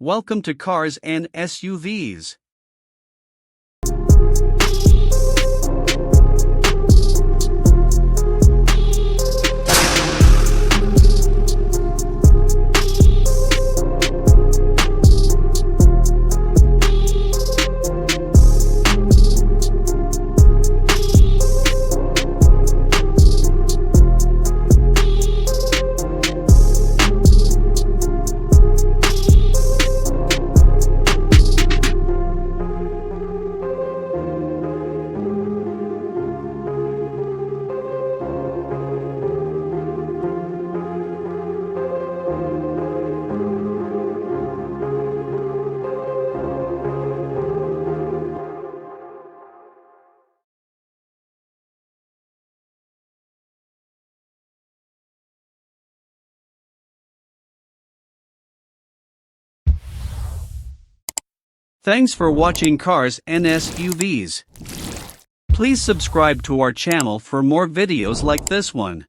Welcome to Cars and SUVs. Thanks for watching Cars and SUVs. Please subscribe to our channel for more videos like this one.